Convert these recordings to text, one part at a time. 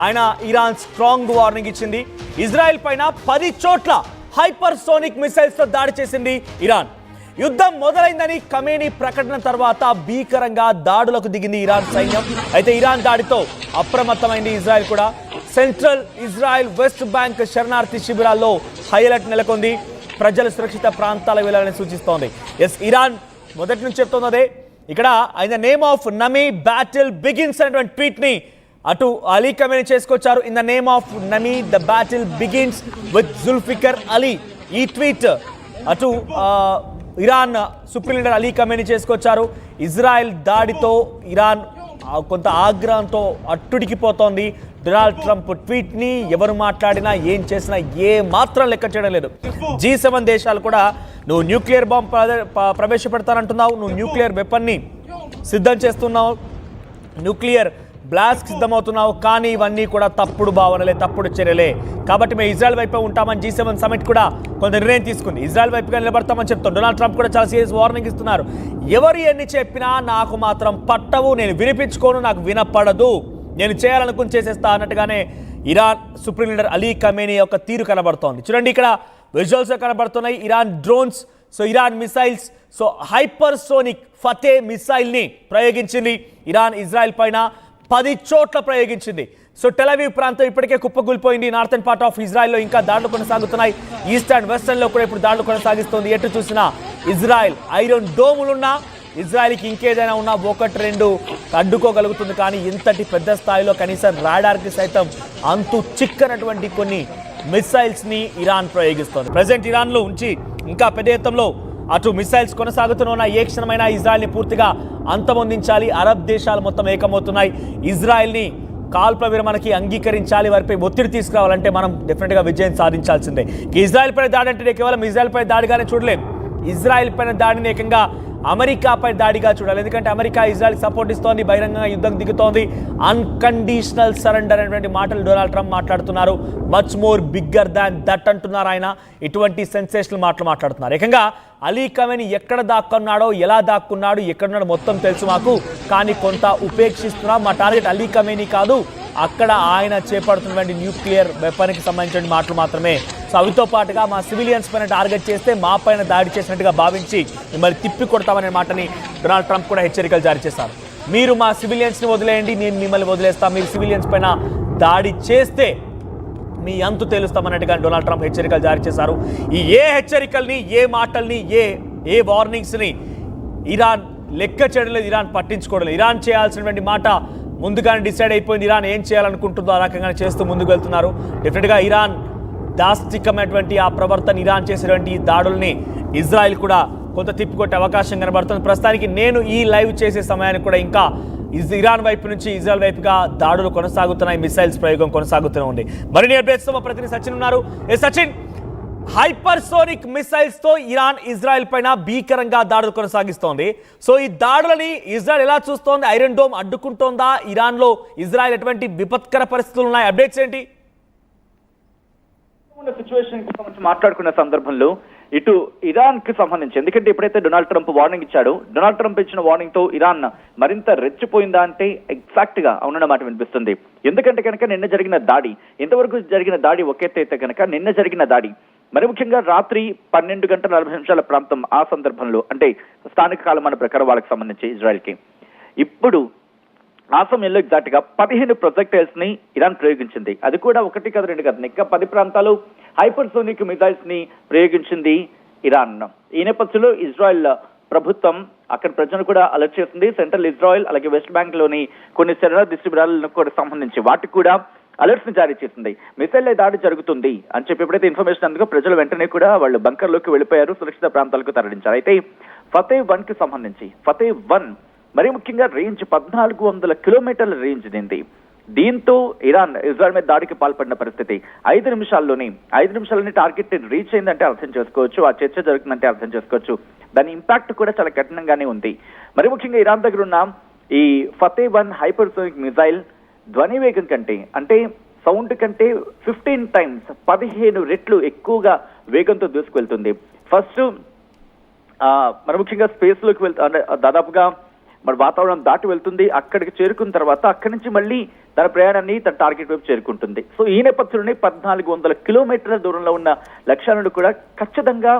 ఆయన Iran strong warning ఇచ్చింది. Israel పైన 10 చోట్ల హైపర్సోనిక్ మిసైల్స్ తో దాడి చేసింది ఇరాన్. యుద్ధం మొదలైందని ఖమేనీ ప్రకటన తర్వాత భీకరంగా దాడులకు దిగింది ఇరాన్ సైన్యం. అయితే ఇరాన్ దాడితో అప్రమత్తమైంది ఇజ్రాయెల్ కూడా. సెంట్రల్ ఇజ్రాయెల్ వెస్ట్ బ్యాంక్ శరణార్థి శిబిరాల్లో హై అలర్ట్ నెలకొంది. ప్రజలు సురక్షిత ప్రాంతాలకు వెళ్లాలని సూచిస్తోంది. ఇరాన్ మొదటి నుంచి చెప్తున్నదే. ఇక్కడ ఇన్ ద నేమ్ ఆఫ్ నమీ బ్యాటిల్ బిగిన్స్ అనేటువంటి ట్వీట్ ని అటు అలీ ఖమేనీ చేసుకొచ్చారు. ఇన్ ద నేమ్ ఆఫ్ నమీ the battle begins with Zulfiqar Ali. ఈ ట్వీట్ అటు ఇరాన్ సుప్రీం లీడర్ అలీ ఖమేనీ చేసుకొచ్చారు. ఇజ్రాయెల్ దాడితో ఇరాన్ కొంత ఆగ్రహంతో అట్టుడికిపోతోంది. డొనాల్డ్ ట్రంప్ ట్వీట్ ని ఎవరు మాట్లాడినా ఏం చేసినా ఏ మాత్రం లెక్క చేయడం లేదు. G7 దేశాలు కూడా నువ్వు న్యూక్లియర్ బాంబ్ ప్రవేశపెడతానంటున్నావు, నువ్వు న్యూక్లియర్ వెపన్ ని సిద్ధం చేస్తున్నావు, న్యూక్లియర్ బ్లాస్ట్ సిద్ధమవుతున్నావు, కానీ ఇవన్నీ కూడా తప్పుడు భావనలే, తప్పుడు చర్యలే. కాబట్టి మేము ఇజ్రాయెల్ వైపే ఉంటామని G7 సమిట్ కూడా కొంత నిర్ణయం తీసుకుంది. ఇజ్రాయెల్ వైపుగా నిలబడతామని చెప్తాం. డొనాల్డ్ ట్రంప్ కూడా చాలా సీరియస్ వార్నింగ్ ఇస్తున్నారు. ఎవరు ఎన్ని చెప్పినా నాకు మాత్రం పట్టవు, నేను వినిపించుకోను, నాకు వినపడదు, నేను చేయాలనుకుని చేసేస్తా అన్నట్టుగానే Iran supreme leader Ali Khamenei యొక్క తీరు కనబడుతోంది. చూడండి, ఇక్కడ విజువల్స్ కనబడుతున్నాయి. Iran drones, so Iran missiles, so hypersonic Fateh missile ని ప్రయోగించింది ఇరాన్ ఇజ్రాయెల్ పైన 10 చోట్ల ప్రయోగించింది. సో టెల్ అవీవ్ ప్రాంతం ఇప్పటికే కుప్పకూలిపోయింది. నార్థన్ పార్ట్ ఆఫ్ ఇజ్రాయెల్లో ఇంకా దాడులు కొనసాగుతున్నాయి. ఈస్ట్ అండ్ వెస్టర్న్ లో కూడా ఇప్పుడు దాడులు కొనసాగిస్తోంది. ఎటు చూసినా ఇజ్రాయెల్ ఐరన్ డోములున్నా, ఇజ్రాయెల్కి ఇంకేదైనా ఉన్నా 1-2 అడ్డుకోగలుగుతుంది. కానీ ఇంతటి పెద్ద స్థాయిలో కనీసం రాడార్కి సైతం అంతు చిక్కనటువంటి కొన్ని మిసైల్స్ ని ఇరాన్ ప్రయోగిస్తోంది. ప్రజెంట్ ఇరాన్ లో ఉంచి ఇంకా పెద్ద ఎత్తులో అటు మిసైల్స్ కొనసాగుతున్న ఏ క్షణమైనా ఇజ్రాయెల్ని పూర్తిగా అంతమొందించాలి. అరబ్ దేశాలు మొత్తం ఏకమవుతున్నాయి. ఇజ్రాయెల్ని కాల్పుల విరమణకి అంగీకరించాలి, వారిపై ఒత్తిడి తీసుకురావాలంటే మనం డెఫినెట్గా విజయం సాధించాల్సిందే. ఇజ్రాయెల్ పైన దాడి అంటే కేవలం ఇజ్రాయెల్ పై దాడిగానే చూడలేం. ఇజ్రాయెల్ పైన దాడిని ఏకంగా అమెరికాపై దాడిగా చూడాలి. ఎందుకంటే అమెరికా ఇజ్రాయెల్ సపోర్ట్ ఇస్తోంది, బహిరంగంగా యుద్ధం దిగుతోంది. అన్కండిషనల్ సరెండర్ అనేటువంటి మాటలు డొనాల్డ్ ట్రంప్ మాట్లాడుతున్నారు. Much more bigger than that అంటున్నారు ఆయన. ఇటువంటి సెన్సేషనల్ మాటలు మాట్లాడుతున్నారు. ఏకంగా అలీ ఖమేనీ ఎక్కడ దాక్కున్నాడో, ఎలా దాక్కున్నాడు, ఎక్కడున్నాడో మొత్తం తెలుసు మాకు, కానీ కొంత ఉపేక్షిస్తున్నాం. మా టార్గెట్ అలీ ఖమేనీ కాదు, అక్కడ ఆయన చేపడుతున్నటువంటి న్యూక్లియర్ వెపన్కి సంబంధించిన మాటలు మాత్రమే. సో అవితో పాటుగా మా సివిలియన్స్ పైన టార్గెట్ చేస్తే మా పైన దాడి చేసినట్టుగా భావించి మిమ్మల్ని తిప్పి కొడతామనే మాటని డొనాల్డ్ ట్రంప్ కూడా హెచ్చరికలు జారీ చేశారు. మీరు మా సివిలియన్స్ని వదిలేయండి, నేను మిమ్మల్ని వదిలేస్తాను, మీరు సివిలియన్స్ పైన దాడి చేస్తే మీ అంతు తేలుస్తామన్నట్టుగా డొనాల్డ్ ట్రంప్ హెచ్చరికలు జారీ చేశారు. ఈ ఏ హెచ్చరికల్ని, ఏ మాటల్ని, ఏ వార్నింగ్స్ని ఇరాన్ లెక్క చేయడం లేదు, ఇరాన్ పట్టించుకోవడం లేదు. ఇరాన్ చేయాల్సినటువంటి మాట ముందుగానే డిసైడ్ అయిపోయింది. ఇరాన్ ఏం చేయాలనుకుంటుందో ఆ రకంగా చేస్తూ ముందుకు వెళ్తున్నారు. డెఫినెట్గా ఇరాన్ దాష్టికమైనటువంటి ఆ ప్రవర్తన, ఇరాన్ చేసేటువంటి దాడుల్ని ఇజ్రాయెల్ కూడా కొంత తిప్పికొట్టే అవకాశం కనబడుతుంది. ప్రస్తుతానికి నేను ఈ లైవ్ చేసే సమయానికి కూడా ఇంకా ఇరాన్ వైపు నుంచి ఇజ్రాయెల్ వైపుగా దాడులు కొనసాగుతున్నాయి, మిసైల్స్ ప్రయోగం కొనసాగుతూనే ఉంది. మరిన్ని అప్డేట్స్ తో మా ప్రతినిధి సచిన్ ఉన్నారు. సచిన్, హైపర్సోనిక్ మిసైల్స్ తో ఇరాన్ ఇజ్రాయెల్ పైన భీకరంగా దాడులు కొనసాగిస్తోంది. సో ఈ దాడులని ఇజ్రాయెల్ ఎలా చూస్తోంది? ఐరన్ డోమ్ అడ్డుకుంటోందా? ఇరాన్ లో ఇజ్రాయెల్ ఎటువంటి విపత్కర పరిస్థితులు ఉన్నాయి? అప్డేట్స్ ఏంటి? సిచ్యువేషన్ కి సంబంధించి మాట్లాడుకున్న సందర్భంలో ఇటు ఇరాన్ కి సంబంధించి, ఎందుకంటే ఎప్పుడైతే డొనాల్డ్ ట్రంప్ వార్నింగ్ ఇచ్చాడో, డొనాల్డ్ ట్రంప్ ఇచ్చిన వార్నింగ్ తో ఇరాన్ మరింత రెచ్చిపోయిందా అంటే ఎగ్జాక్ట్ గా అవునన్నమాట వినిపిస్తుంది. ఎందుకంటే కనుక నిన్న జరిగిన దాడి, ఇంతవరకు జరిగిన దాడి ఒకెత్తైతే కనుక నిన్న జరిగిన దాడి మరి ముఖ్యంగా రాత్రి 12:40 ప్రాంతం, ఆ సందర్భంలో అంటే స్థానిక కాలమాన ప్రకారం వాళ్ళకి సంబంధించి ఇజ్రాయెల్ కి ఇప్పుడు ఆ సమయంలో ఎగ్జాక్ట్ గా 15 ప్రొజెక్టైల్స్ ని ఇరాన్ ప్రయోగించింది. అది కూడా 1 కాదు 2 కాదు, ఇంకా 10 ప్రాంతాలు హైపర్సోనిక్ మిసైల్స్ ని ప్రయోగించింది ఇరాన్. ఈ నేపథ్యంలో ఇజ్రాయెల్ ప్రభుత్వం అక్కడ ప్రజలను కూడా అలర్ట్ చేసింది. సెంట్రల్ ఇజ్రాయెల్ అలాగే వెస్ట్ బ్యాంక్ లోని కొన్ని శరణార్థి శిబిరాలకు కూడా సంబంధించి వాటికి కూడా అలర్ట్స్ ని జారీ చేసింది. మిసైల్ దాడి జరుగుతుంది అని చెప్పి ఎప్పుడైతే ఇన్ఫర్మేషన్ అందుకో ప్రజలు వెంటనే కూడా వాళ్ళు బంకర్లోకి వెళ్ళిపోయారు, సురక్షిత ప్రాంతాలకు తరలించారు. అయితే ఫతే-1 కి సంబంధించి ఫతే-1 మరి ముఖ్యంగా రేంజ్ 1400 కిలోమీటర్ల రేంజ్ నింది. దీంతో ఇరాన్ ఇజ్రాయెల్ మీద దాడికి పాల్పడిన పరిస్థితి 5 నిమిషాల్లోనే టార్గెట్ రీచ్ అయిందంటే అర్థం చేసుకోవచ్చు, ఆ చర్చ జరుగుతుందంటే అర్థం చేసుకోవచ్చు. దాని ఇంపాక్ట్ కూడా చాలా కఠినంగానే ఉంది. మరి ముఖ్యంగా ఇరాన్ దగ్గర ఉన్న ఈ ఫతే-1 హైపర్సోనిక్ మిసైల్ ధ్వని వేగం కంటే, అంటే సౌండ్ కంటే 15 టైమ్స్ 15 రెట్లు ఎక్కువగా వేగంతో దూసుకువెళ్తుంది. ఫస్ట్ మరి ముఖ్యంగా స్పేస్ లోకి వెళ్తా, అంటే దాదాపుగా మరి వాతావరణం దాటి వెళ్తుంది. అక్కడికి చేరుకున్న తర్వాత అక్కడి నుంచి మళ్ళీ తన ప్రయాణాన్ని తన టార్గెట్ వైపు చేరుకుంటుంది. సో ఈ నేపథ్యంలోనే 1400 కిలోమీటర్ల దూరంలో ఉన్న లక్ష్యాలను కూడా ఖచ్చితంగా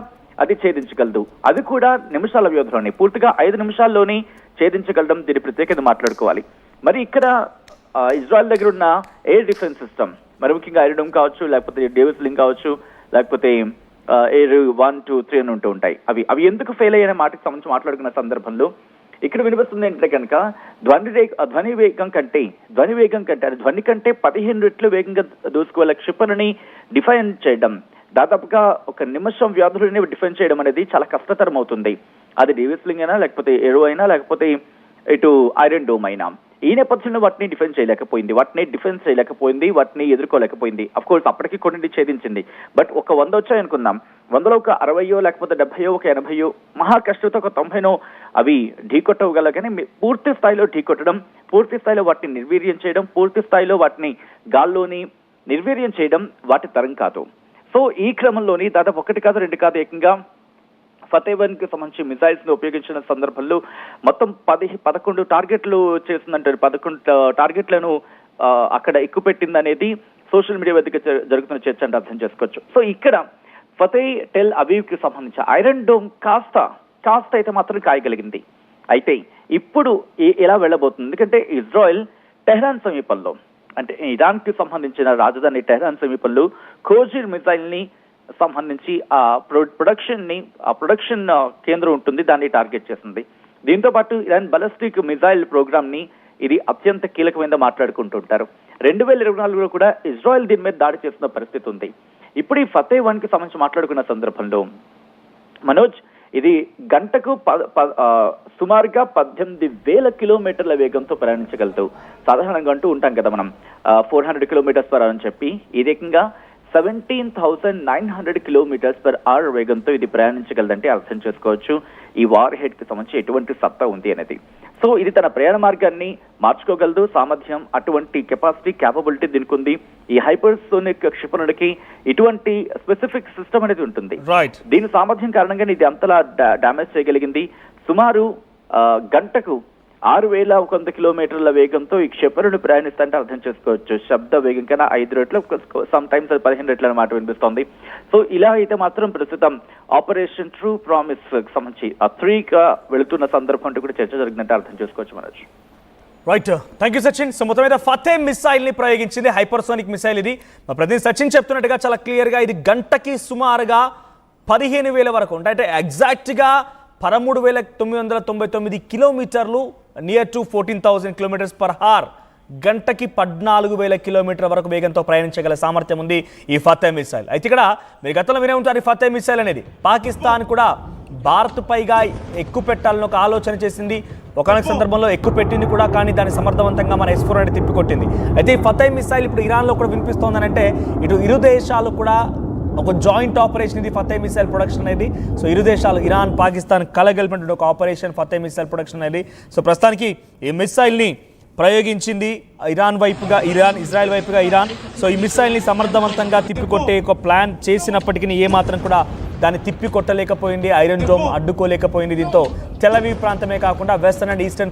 అది ఛేదించగలదు. అది కూడా నిమిషాల వ్యవధిలోనే, పూర్తిగా 5 నిమిషాల్లోనే ఛేదించగలడం దీని ప్రత్యేకత మాట్లాడుకోవాలి. మరి ఇక్కడ ఇజ్రాయెల్ దగ్గర ఉన్న ఎయిర్ డిఫెన్స్ సిస్టమ్, మరి ముఖ్యంగా ఐరన్ డోమ్ కావచ్చు, లేకపోతే డేవిస్ లింక్ కావచ్చు, లేకపోతే ఎయిర్ 1, 2, 3 అని ఉంటూ ఉంటాయి. అవి ఎందుకు ఫెయిల్ అయ్యనే మాటకి సంబంధించి మాట్లాడుకున్న సందర్భంలో ఇక్కడ వినిపిస్తుంది ఏంటంటే కనుక ధ్వని వేగం కంటే అది ధ్వని కంటే 15 రెట్లు వేగంగా దూసుకువెళ్ళే క్షిపణిని డిఫైన్ చేయడం, దాదాపుగా 1 నిమిషం వ్యవధిలోనే డిఫైన్ చేయడం అనేది చాలా కష్టతరం అవుతుంది. అది డేవిస్ లింక్ అయినా, లేకపోతే ఏరో అయినా, లేకపోతే ఇటు ఐరన్ డోమ్ అయినా. ఈ నేపథ్యంలో వాటిని డిఫెన్స్ చేయలేకపోయింది, వాటిని ఎదుర్కోలేకపోయింది. అఫ్ కోర్స్ అప్పటికి కొన్ని ఛేదించింది. బట్ ఒక 100 వచ్చాయి అనుకుందాం, 100లో ఒక 60 లేకపోతే 70, ఒక 80, మహా కష్టంతో ఒక 90 అవి ఢీకొట్టగల. కానీ పూర్తి స్థాయిలో ఢీకొట్టడం, పూర్తి స్థాయిలో వాటిని నిర్వీర్యం చేయడం, పూర్తి స్థాయిలో వాటిని గాల్లోని నిర్వీర్యం చేయడం వాటి తరం కాదు. సో ఈ క్రమంలోని దాదాపు 1 కాదు 2 కాదు, ఏకంగా ఫతేవన్ కి సంబంధించి మిసైల్స్ ను ఉపయోగించిన సందర్భంలో మొత్తం 11 టార్గెట్లు చేస్తుందంటారు. 11 టార్గెట్లను అక్కడ ఎక్కుపెట్టింది అనేది సోషల్ మీడియా వేదిక జరుగుతున్న చర్చ అంటే అర్థం చేసుకోవచ్చు. సో ఇక్కడ ఫతే టెల్ అవీవ్ కి సంబంధించి ఐరన్ డోమ్ కాస్త అయితే మాత్రం కాయగలిగింది. అయితే ఇప్పుడు ఎలా వెళ్ళబోతుంది? ఎందుకంటే ఇజ్రాయెల్ టెహ్రాన్ సమీపంలో, అంటే ఇరాన్ కి సంబంధించిన రాజధాని టెహ్రాన్ సమీపంలో ఖోజీర్ మిసైల్ ని సంబంధించి ఆ ప్రొడక్షన్ కేంద్రం ఉంటుంది, దాన్ని టార్గెట్ చేసింది. దీంతో పాటు ఇరాన్ బాలిస్టిక్ మిసైల్ ప్రోగ్రామ్ ని ఇది అత్యంత కీలకమైన మాట్లాడుకుంటుంటారు. 2024లో కూడా ఇజ్రాయెల్ దీని మీద దాడి చేస్తున్న పరిస్థితి ఉంది. ఇప్పుడు ఈ ఫతే-1 కి సంబంధించి మాట్లాడుకున్న సందర్భంలో మనోజ్, ఇది గంటకు సుమారుగా 18,000 కిలోమీటర్ల వేగంతో ప్రయాణించగలదు. సాధారణంగా అంటూ ఉంటాం కదా మనం 400 కిలోమీటర్స్ పర్ అవర్ అని చెప్పి, ఇది ఏకంగా 17,900 కిలోమీటర్స్ పర్ అవర్ వేగంతో ఇది ప్రయాణించగలదంటే అర్థం చేసుకోవచ్చు ఈ వార్ హెడ్ కి సంబంధించి ఎటువంటి సత్తా ఉంది అనేది. సో ఇది తన ప్రయాణ మార్గాన్ని మార్చుకోగలదు, సామర్థ్యం, అటువంటి కెపాసిటీ, క్యాపబిలిటీ దీనికి ఉంది. ఈ హైపర్సోనిక్ క్షిపణుడికి ఇటువంటి స్పెసిఫిక్ సిస్టమ్ అనేది ఉంటుంది. దీని సామర్థ్యం కారణంగా ఇది అంతలా డామేజ్ చేయగలిగింది. సుమారు గంటకు 6,100 కిలోమీటర్ల వేగంతో ఈ క్షిపణుడు ప్రయాణిస్తుంటే అర్థం చేసుకోవచ్చు. శబ్ద వేగం కన్నా 5 రెట్లు, సమ్ టైమ్స్ 15 రెట్ల మాట వినిపిస్తోంది. సో ఇలా అయితే మాత్రం ప్రస్తుతం ఆపరేషన్ ట్రూ ప్రామిస్ సంబంధించి 3గా వెళుతున్న సందర్భం కూడా చర్చ జరిగినట్టు అర్థం చేసుకోవచ్చు Manoj. Right, thank you Sachin. So మొత్తం మీద ఫతే మిసైల్ ని ప్రయోగించింది, హైపర్సోనిక్ మిసైల్ ఇది. మా ప్రతినిధి సచిన్ చెప్తున్నట్టుగా చాలా క్లియర్ గా ఇది గంటకి సుమారుగా 15,000 వరకు ఉంటాయి. అంటే ఎగ్జాక్ట్ గా 13,999 కిలోమీటర్లు, near to 14,000 kilometres per hour, గంటకి 14,000 కిలోమీటర్ల వరకు వేగంతో ప్రయాణించగల సామర్థ్యం ఉంది ఈ ఫతే మిసైల్. అయితే ఇక్కడ మీరు గతంలో వినే ఉంటారు, ఈ ఫతే మిసైల్ అనేది పాకిస్తాన్ కూడా భారత్ పైగా ఎక్కువ పెట్టాలని ఒక ఆలోచన చేసింది. ఒకనొక సందర్భంలో ఎక్కువ పెట్టింది కూడా, కానీ దాన్ని సమర్థవంతంగా మన S-4 అనేది తిప్పికొట్టింది. అయితే ఈ ఫతే మిసైల్ ఇప్పుడు ఇరాన్లో కూడా వినిపిస్తోందని అంటే ఇటు ఇరు దేశాలు కూడా ఒక జాయింట్ ఆపరేషన్ ఇది ఫతే మిసైల్ ప్రొడక్షన్ అనేది. సో ఇరు దేశాలు ఇరాన్, పాకిస్తాన్ కలగలిపినటువంటి ఒక ఆపరేషన్ ఫతే మిసైల్ ప్రొడక్షన్ అనేది. సో ప్రస్తుతానికి ఈ మిసైల్ని ప్రయోగించింది ఇజ్రాయెల్ వైపుగా ఇరాన్. సో ఈ మిసైల్ని సమర్థవంతంగా తిప్పికొట్టే ఒక ప్లాన్ చేసినప్పటికీ ఏమాత్రం కూడా దాన్ని తిప్పికొట్టలేకపోయింది. Iron dome అడ్డుకోలేకపోయింది. దీంతో టెల్ అవీవ్ ప్రాంతమే కాకుండా వెస్టర్న్ అండ్ ఈస్టర్న్